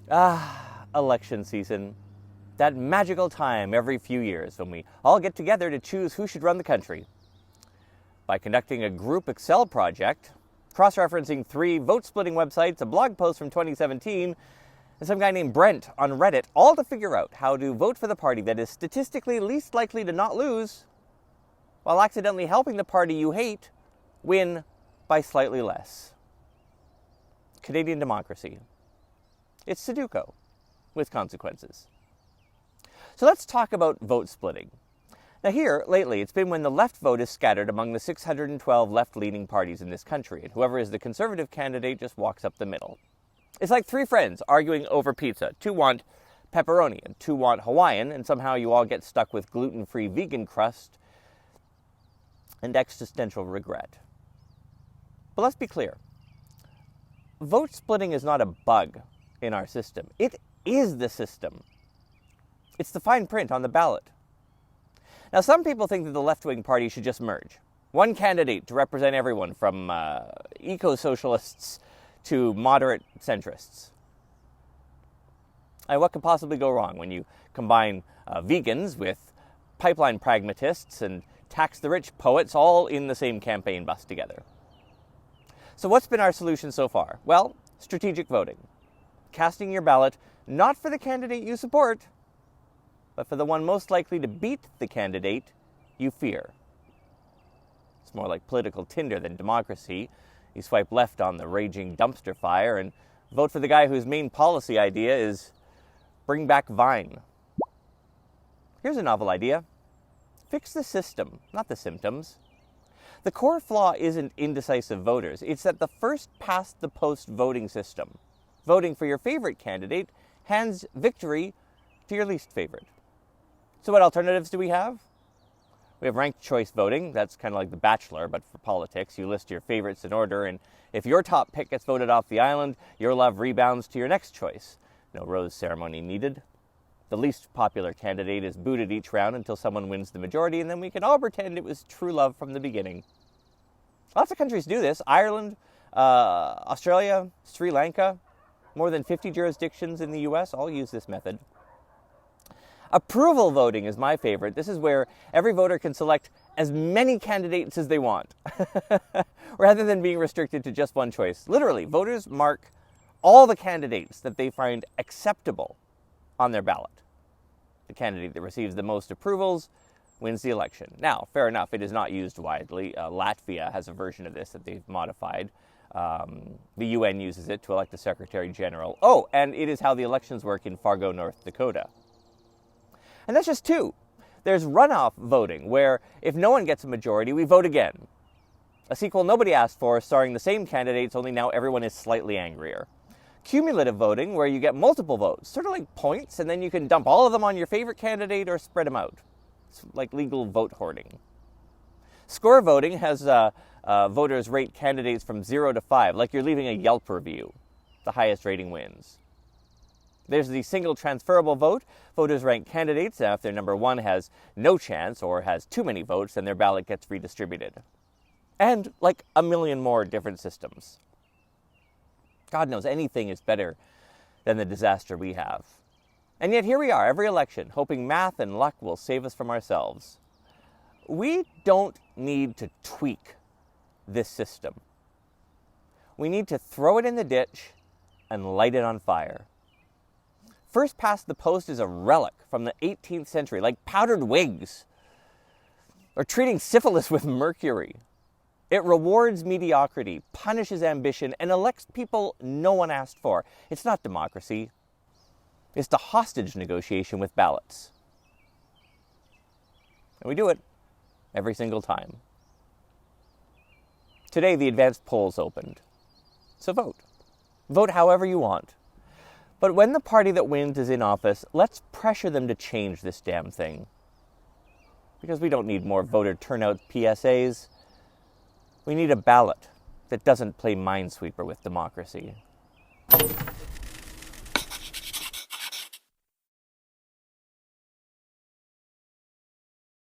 Election season. That magical time every few years when we all get together to choose who should run the country. By conducting a group Excel project, cross-referencing 3 vote-splitting websites, a blog post from 2017, and some guy named Brent on Reddit, all to figure out how to vote for the party that is statistically least likely to not lose, while accidentally helping the party you hate win by slightly less. Canadian democracy. It's Sudoku with consequences. So let's talk about vote splitting. Now here, lately, it's been when the left vote is scattered among the 612 left-leaning parties in this country, and whoever is the conservative candidate just walks up the middle. It's like 3 friends arguing over pizza. 2 want pepperoni and 2 want Hawaiian, and somehow you all get stuck with gluten-free vegan crust and existential regret. But let's be clear. Vote splitting is not a bug in our system. It is the system. It's the fine print on the ballot. Now, some people think that the left-wing party should just merge. One candidate to represent everyone from eco-socialists to moderate centrists. And what could possibly go wrong when you combine vegans with pipeline pragmatists and tax the rich poets all in the same campaign bus together? So what's been our solution so far? Well, strategic voting. Casting your ballot not for the candidate you support, but for the one most likely to beat the candidate you fear. It's more like political Tinder than democracy. You swipe left on the raging dumpster fire and vote for the guy whose main policy idea is bring back Vine. Here's a novel idea. Fix the system, not the symptoms. The core flaw isn't indecisive voters. It's that the first-past-the-post voting system, voting for your favorite candidate, hands victory to your least favorite. So what alternatives do we have? We have ranked choice voting. That's kind of like The Bachelor, but for politics. You list your favorites in order, and if your top pick gets voted off the island, your love rebounds to your next choice. No rose ceremony needed. The least popular candidate is booted each round until someone wins the majority, and then we can all pretend it was true love from the beginning. Lots of countries do this. Ireland, Australia, Sri Lanka, more than 50 jurisdictions in the US all use this method. Approval voting is my favorite. This is where every voter can select as many candidates as they want, rather than being restricted to just one choice. Literally, voters mark all the candidates that they find acceptable on their ballot. The candidate that receives the most approvals wins the election. Now, fair enough, it is not used widely. Latvia has a version of this that they've modified. The UN uses it to elect a Secretary General. Oh, and it is how the elections work in Fargo, North Dakota. And that's just 2. There's runoff voting, where if no one gets a majority, we vote again. A sequel nobody asked for, starring the same candidates, only now everyone is slightly angrier. Cumulative voting, where you get multiple votes, sort of like points, and then you can dump all of them on your favorite candidate or spread them out. It's like legal vote hoarding. Score voting has voters rate candidates from 0 to 5, like you're leaving a Yelp review. The highest rating wins. There's the single transferable vote. Voters rank candidates, and if their number 1 has no chance or has too many votes, then their ballot gets redistributed. And like a million more different systems. God knows anything is better than the disaster we have. And yet here we are, every election, hoping math and luck will save us from ourselves. We don't need to tweak this system. We need to throw it in the ditch and light it on fire. First past the post is a relic from the 18th century, like powdered wigs, or treating syphilis with mercury. It rewards mediocrity, punishes ambition, and elects people no one asked for. It's not democracy. It's the hostage negotiation with ballots. And we do it every single time. Today, the advanced polls opened. So vote. Vote however you want. But when the party that wins is in office, let's pressure them to change this damn thing. Because we don't need more voter turnout PSAs. We need a ballot that doesn't play Minesweeper with democracy.